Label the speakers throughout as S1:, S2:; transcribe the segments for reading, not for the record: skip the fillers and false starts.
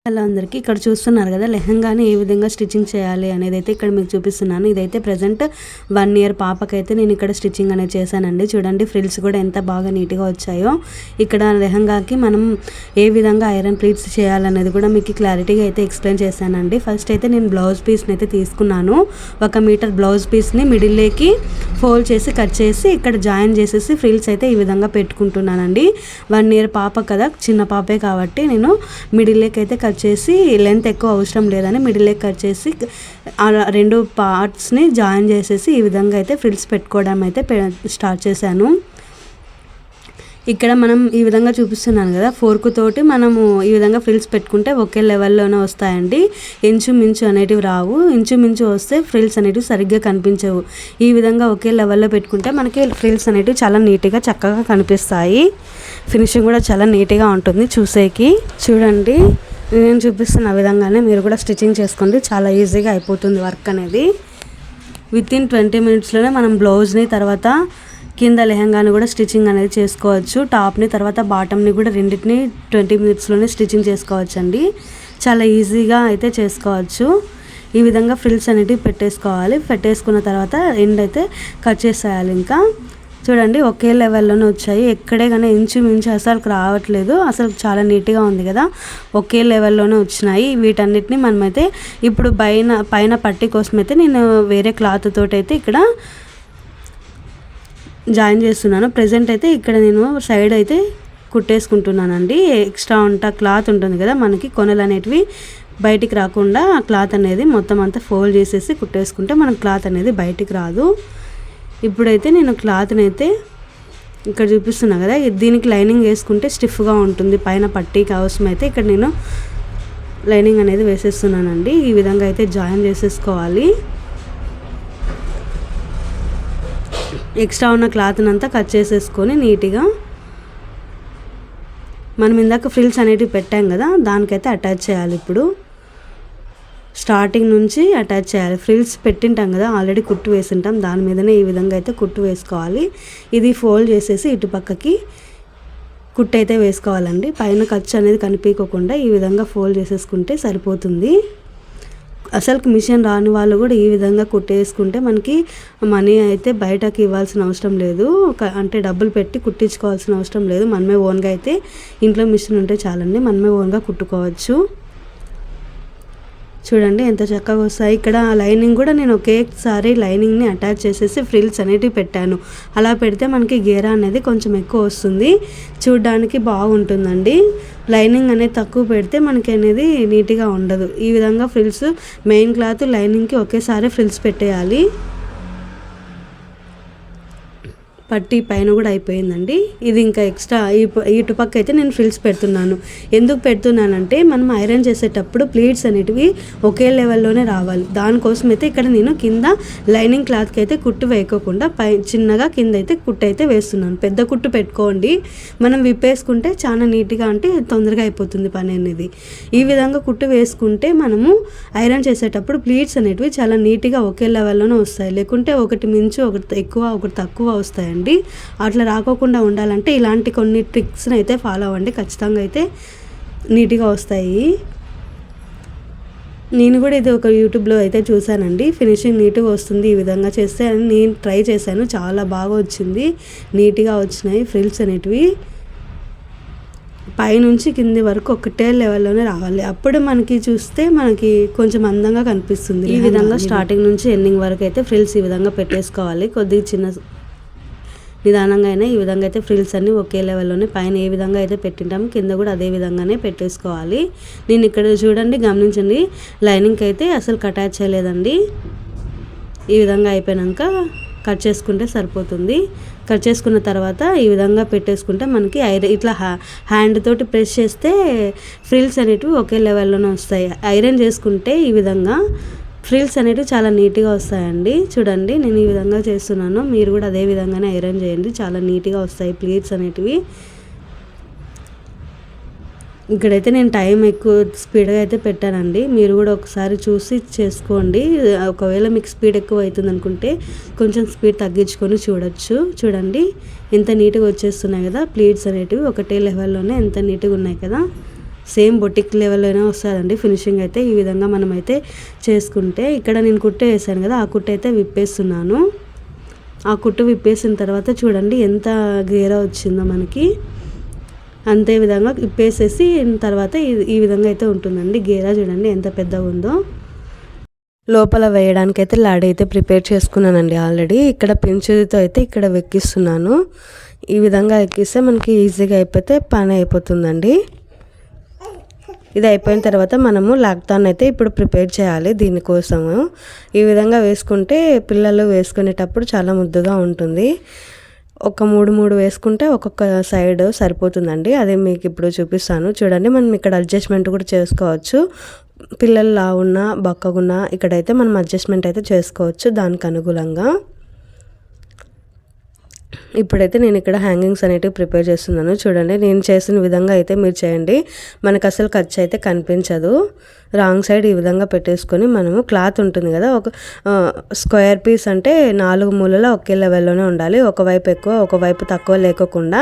S1: Hello అందరికీ, ఇక్కడ చూస్తున్నారు కదా లెహంగాని ఏ విధంగా స్టిచ్చింగ్ చేయాలి అనేది అయితే ఇక్కడ మీకు చూపిస్తున్నాను. ఇదైతే ప్రజెంట్ 1 ఇయర్ పాపకైతే నేను ఇక్కడ స్టిచ్చింగ్ అనేది చేశానండి. చూడండి ఫ్రిల్స్ కూడా ఎంత బాగా నీట్గా వచ్చాయో. ఇక్కడ లెహంగాకి మనం ఏ విధంగా ఐరన్ ప్లీట్స్ చేయాలనేది కూడా మీకు క్లారిటీగా అయితే ఎక్స్ప్లెయిన్ చేశానండి. ఫస్ట్ అయితే నేను బ్లౌజ్ పీస్ని అయితే తీసుకున్నాను. 1 మీటర్ బ్లౌజ్ పీస్ని మిడిల్లోకి ఫోల్డ్ చేసి కట్ చేసి ఇక్కడ జాయిన్ చేసేసి ఫ్రిల్స్ అయితే ఈ విధంగా పెట్టుకుంటున్నానండి. 1 ఇయర్ పాప కదా, చిన్న పాపే కాబట్టి నేను మిడిల్లోకి అయితే కట్ చేసి, లెంత్ ఎక్కువ అవసరం లేదని మిడిల్లోకి కట్ చేసి అలా 2 పార్ట్స్ని జాయిన్ చేసేసి ఈ విధంగా అయితే ఫ్రిల్స్ పెట్టుకోవడం అయితే స్టార్ట్ చేశాను. ఇక్కడ మనం ఈ విధంగా చూపిస్తున్నాను కదా, ఫోర్క్ తోటి మనము ఈ విధంగా ఫ్రిల్స్ పెట్టుకుంటే ఒకే లెవెల్లోనే వస్తాయండి. ఇంచుమించు అనేటివి రావు. ఇంచుమించు వస్తే ఫ్రిల్స్ అనేటివి సరిగ్గా కనిపించవు. ఈ విధంగా ఒకే లెవెల్లో పెట్టుకుంటే మనకి ఫ్రిల్స్ అనేటివి చాలా నీట్గా చక్కగా కనిపిస్తాయి. ఫినిషింగ్ కూడా చాలా నీట్గా ఉంటుంది చూసేకి. చూడండి నేను చూపిస్తున్న విధంగానే మీరు కూడా స్టిచ్చింగ్ చేసుకోండి. చాలా ఈజీగా అయిపోతుంది వర్క్ అనేది. వితిన్ 20 మినిట్స్లోనే మనం బ్లౌజ్ని తర్వాత కింద లెహంగాని కూడా స్టిచ్చింగ్ అనేది చేసుకోవచ్చు. టాప్ని తర్వాత బాటమ్ని కూడా రెండింటిని 20 మినిట్స్లోనే స్టిచ్చింగ్ చేసుకోవచ్చు అండి. చాలా ఈజీగా అయితే చేసుకోవచ్చు. ఈ విధంగా ఫ్రిల్స్ అనేటివి పెట్టేసుకోవాలి. పెట్టేసుకున్న తర్వాత ఎండ్ అయితే కట్ చేసేయాలి. ఇంకా చూడండి ఒకే లెవెల్లోనే వచ్చాయి. ఎక్కడే కానీ ఇంచుమించు అసలు రావట్లేదు. అసలు చాలా నీట్గా ఉంది కదా, ఒకే లెవెల్లోనే వచ్చినాయి. వీటన్నిటిని మనమైతే ఇప్పుడు పైన పట్టీ కోసం అయితే నేను వేరే క్లాత్ తోటి అయితే ఇక్కడ జాయిన్ చేస్తున్నాను. ప్రజెంట్ అయితే ఇక్కడ నేను సైడ్ అయితే కుట్టేసుకుంటున్నానండి. ఎక్స్ట్రా క్లాత్ ఉంటుంది కదా మనకి, కొనలు అనేటివి బయటికి రాకుండా ఆ క్లాత్ అనేది మొత్తం అంతా ఫోల్డ్ చేసేసి కుట్టేసుకుంటే మనకు క్లాత్ అనేది బయటికి రాదు. ఇప్పుడైతే నేను క్లాత్ని అయితే ఇక్కడ చూపిస్తున్నా కదా, దీనికి లైనింగ్ వేసుకుంటే స్టిఫ్గా ఉంటుంది. పైన పట్టీకి అవసరం అయితే ఇక్కడ నేను లైనింగ్ అనేది వేసేస్తున్నానండి. ఈ విధంగా అయితే జాయిన్ చేసేసుకోవాలి. ఎక్స్ట్రా ఉన్న క్లాత్ని అంతా కట్ చేసేసుకొని నీట్గా మనం ఇందాక ఫ్రిల్స్ అనేటివి పెట్టాం కదా, దానికైతే అటాచ్ చేయాలి. ఇప్పుడు స్టార్టింగ్ నుంచి అటాచ్ చేయాలి. ఫ్రిల్స్ పెట్టింటాం కదా, ఆల్రెడీ కుట్టు వేసింటాం, దాని మీదనే ఈ విధంగా అయితే కుట్టు వేసుకోవాలి. ఇది ఫోల్డ్ చేసేసి ఇటు పక్కకి కుట్టు అయితే వేసుకోవాలండి. పైన ఖర్చు అనేది కనిపించకుండా ఈ విధంగా ఫోల్డ్ చేసేసుకుంటే సరిపోతుంది. అసలు మిషన్ రాని వాళ్ళు కూడా ఈ విధంగా కుట్టేసుకుంటే మనకి మనీ అయితే బయటకి ఇవ్వాల్సిన అవసరం లేదు. అంటే డబ్బులు పెట్టి కుట్టించుకోవాల్సిన అవసరం లేదు. మనమే ఓన్గా అయితే ఇంట్లో మిషన్ ఉంటే చాలండి, మనమే ఓన్గా కుట్టుకోవచ్చు. చూడండి ఎంత చక్కగా వస్తాయి. ఇక్కడ లైనింగ్ కూడా నేను ఒకేసారి లైనింగ్ని అటాచ్ చేసేసి ఫ్రిల్స్ అనేటివి పెట్టాను. అలా పెడితే మనకి గేరా అనేది కొంచెం ఎక్కువ వస్తుంది, చూడడానికి బాగుంటుందండి. లైనింగ్ అనేది తక్కువ పెడితే మనకి అనేది నీట్గా ఉండదు. ఈ విధంగా ఫ్రిల్స్ మెయిన్ క్లాత్ లైనింగ్కి ఒకేసారి ఫ్రిల్స్ పెట్టేయాలి. పట్టీ పైన కూడా అయిపోయిందండి. ఇది ఇంకా ఎక్స్ట్రా ఇటు పక్క అయితే నేను ఫ్రిల్స్ పెడుతున్నాను. ఎందుకు పెడుతున్నానంటే మనం ఐరన్ చేసేటప్పుడు ప్లీట్స్ అనేటివి ఒకే లెవెల్లోనే రావాలి. దానికోసం అయితే ఇక్కడ నేను కింద లైనింగ్ క్లాత్కి అయితే కుట్టు వేయకోకుండా చిన్నగా కింద అయితే కుట్టు అయితే వేస్తున్నాను. పెద్ద కుట్టు పెట్టుకోండి, మనం విప్పేసుకుంటే చాలా నీట్గా అంటే తొందరగా అయిపోతుంది పని అనేది. ఈ విధంగా కుట్టు వేసుకుంటే మనము ఐరన్ చేసేటప్పుడు ప్లీట్స్ అనేటివి చాలా నీట్గా ఒకే లెవెల్లోనే వస్తాయి. లేకుంటే ఒకటి మించు ఒకటి ఎక్కువ ఒకటి తక్కువ వస్తాయండి. అట్లా రాకోకుండా ఉండాలంటే ఇలాంటి కొన్ని ట్రిక్స్ని అయితే ఫాలో అవ్వండి, ఖచ్చితంగా అయితే నీట్గా వస్తాయి. నేను కూడా ఇది ఒక యూట్యూబ్లో అయితే చూశానండి. ఫినిషింగ్ నీట్గా వస్తుంది ఈ విధంగా చేస్తే అని నేను ట్రై చేశాను. చాలా బాగా వచ్చింది, నీట్గా వచ్చినాయి ఫ్రిల్స్ అనేటివి. పైనుంచి కింది వరకు ఒకటే లెవెల్లోనే రావాలి. అప్పుడు మనకి చూస్తే మనకి కొంచెం అందంగా కనిపిస్తుంది. ఈ విధంగా స్టార్టింగ్ నుంచి ఎండింగ్ వరకు అయితే ఫ్రిల్స్ ఈ విధంగా పెట్టేసుకోవాలి. కొద్దిగా నిదానంగా అయినా ఈ విధంగా అయితే ఫ్రిల్స్ అన్నీ ఒకే లెవెల్లోనే పైన ఏ విధంగా అయితే పెట్టింటామో కింద కూడా అదే విధంగానే పెట్టేసుకోవాలి. నేను ఇక్కడ చూడండి, గమనించండి, లైనింగ్కి అయితే అసలు అటాచ్ చేయలేదండి. ఈ విధంగా అయిపోయాక కట్ చేసుకుంటే సరిపోతుంది. కట్ చేసుకున్న తర్వాత ఈ విధంగా పెట్టేసుకుంటే మనకి ఇట్లా హ్యాండ్ తోటి ప్రెస్ చేస్తే ఫ్రిల్స్ అనేటివి ఒకే లెవెల్లోనే వస్తాయి. ఐరన్ చేసుకుంటే ఈ విధంగా ఫ్రిల్స్ అనేటివి చాలా నీట్గా వస్తాయండి. చూడండి నేను ఈ విధంగా చేస్తున్నాను, మీరు కూడా అదే విధంగానే ఐరన్ చేయండి, చాలా నీట్గా వస్తాయి ప్లీట్స్ అనేటివి. ఇక్కడైతే నేను టైం ఎక్కువ స్పీడ్గా అయితే పెట్టానండి. మీరు కూడా ఒకసారి చూసి చేసుకోండి. ఒకవేళ మీకు స్పీడ్ ఎక్కువ అవుతుంది అనుకుంటే కొంచెం స్పీడ్ తగ్గించుకొని చూడొచ్చు. చూడండి ఎంత నీట్గా వచ్చేస్తున్నాయి కదా ప్లీట్స్ అనేటివి, ఒకటే లెవెల్లోనే ఎంత నీట్గా ఉన్నాయి కదా. సేమ్ బొటిక్ లెవెల్లోనే వస్తుందండి ఫినిషింగ్ అయితే. ఈ విధంగా మనమైతే చేసుకుంటే ఇక్కడ నేను కుట్టు వేసాను కదా, ఆ కుట్టు అయితే విప్పేస్తున్నాను. ఆ కుట్టు విప్పేసిన తర్వాత చూడండి ఎంత గేరా వచ్చిందో మనకి. అంతే విధంగా విప్పేసేసి తర్వాత ఈ విధంగా అయితే ఉంటుందండి గేరా. చూడండి ఎంత పెద్దగా ఉందో. లోపల వేయడానికి అయితే లాడ్ అయితే ప్రిపేర్ చేసుకున్నానండి ఆల్రెడీ. ఇక్కడ పెంచుతో అయితే ఇక్కడ వెక్కిస్తున్నాను. ఈ విధంగా ఎక్కిస్తే మనకి ఈజీగా అయిపోతే పని అయిపోతుందండి. ఇది అయిపోయిన తర్వాత మనము లాక్తాన్ అయితే ఇప్పుడు ప్రిపేర్ చేయాలి దీనికోసము. ఈ విధంగా వేసుకుంటే పిల్లలు వేసుకునేటప్పుడు చాలా ముద్దుగా ఉంటుంది. ఒక 3 వేసుకుంటే ఒక్కొక్క సైడ్ సరిపోతుందండి. అదే మీకు ఇప్పుడు చూపిస్తాను చూడండి. మనం ఇక్కడ అడ్జస్ట్మెంట్ కూడా చేసుకోవచ్చు. పిల్లలు లావున్నా బక్కగున్నా ఇక్కడైతే మనం అడ్జస్ట్మెంట్ అయితే చేసుకోవచ్చు దానికి అనుగుణంగా. ఇప్పుడైతే నేను ఇక్కడ హ్యాంగింగ్స్ అనేటివి ప్రిపేర్ చేస్తున్నాను. చూడండి నేను చేసిన విధంగా అయితే మీరు చేయండి. మనకు అసలు ఖర్చు అయితే కనిపించదు. రాంగ్ సైడ్ ఈ విధంగా పెట్టేసుకొని మనము క్లాత్ ఉంటుంది కదా, ఒక స్క్వేర్ పీస్ అంటే 4 మూలలా ఒకే లెవెల్లోనే ఉండాలి. ఒకవైపు ఎక్కువ ఒకవైపు తక్కువ లేకోకుండా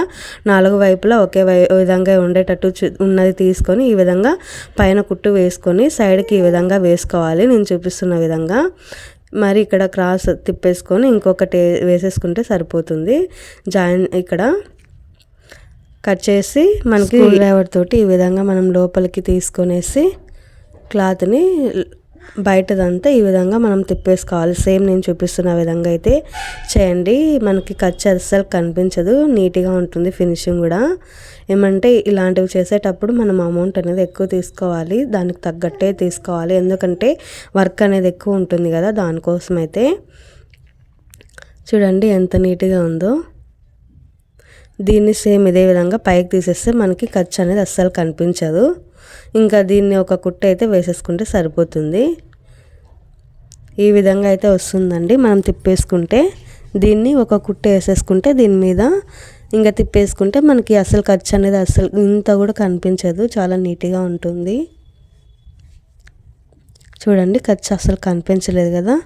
S1: 4 వైపులా ఒకే విధంగా ఉండేటట్టు ఉన్నది తీసుకొని ఈ విధంగా పైన కుట్టు వేసుకొని సైడ్కి ఈ విధంగా వేసుకోవాలి నేను చూపిస్తున్న విధంగా. మరి ఇక్కడ క్రాస్ తిప్పేసుకొని ఇంకొకటి వేసేసుకుంటే సరిపోతుంది. జాయిన్ ఇక్కడ కట్ చేసి మనకి డ్రైవర్ తోటి ఈ విధంగా మనం లోపలికి తీసుకొనేసి క్లాత్ని బయటదంతా ఈ విధంగా మనం తిప్పేసుకోవాలి. సేమ్ నేను చూపిస్తున్న విధంగా అయితే చేయండి. మనకి ఖర్చు అస్సలు కనిపించదు, నీట్గా ఉంటుంది ఫినిషింగ్ కూడా. ఏమంటే ఇలాంటివి చేసేటప్పుడు మనం అమౌంట్ అనేది ఎక్కువ తీసుకోవాలి, దానికి తగ్గట్టే తీసుకోవాలి. ఎందుకంటే వర్క్ అనేది ఎక్కువ ఉంటుంది కదా, దానికోసం అయితే. చూడండి ఎంత నీట్గా ఉందో. దీన్ని సేమ్ ఇదే విధంగా పైకి తీసేస్తే మనకి ఖర్చు అనేది అస్సలు కనిపించదు. ఇంకా దీన్ని ఒక కుట్టు అయితే వేసేసుకుంటే సరిపోతుంది. ఈ విధంగా అయితే వస్తుందండి. మనం తిప్పేసుకుంటే దీన్ని ఒక కుట్టు వేసేసుకుంటే దీని మీద ఇంకా తిప్పేసుకుంటే మనకి అసలు ఖర్చు అనేది అసలు ఇంత కూడా కనిపించదు, చాలా నీట్గా ఉంటుంది. చూడండి ఖర్చు అసలు కనిపించలేదు కదా.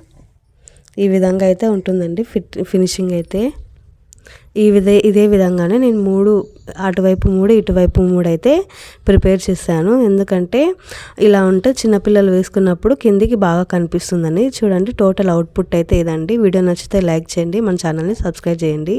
S1: ఈ విధంగా అయితే ఉంటుందండి ఫినిషింగ్ అయితే. ఇదే విధంగానే నేను 3 అటువైపు 3 ఇటువైపు 3 అయితే ప్రిపేర్ చేశాను. ఎందుకంటే ఇలా ఉంటే చిన్నపిల్లలు వేసుకున్నప్పుడు కిందికి బాగా కనిపిస్తుందని. చూడండి టోటల్ అవుట్పుట్ అయితే ఇదండి. వీడియో నచ్చితే లైక్ చేయండి, మన ఛానల్ని సబ్స్క్రైబ్ చేయండి.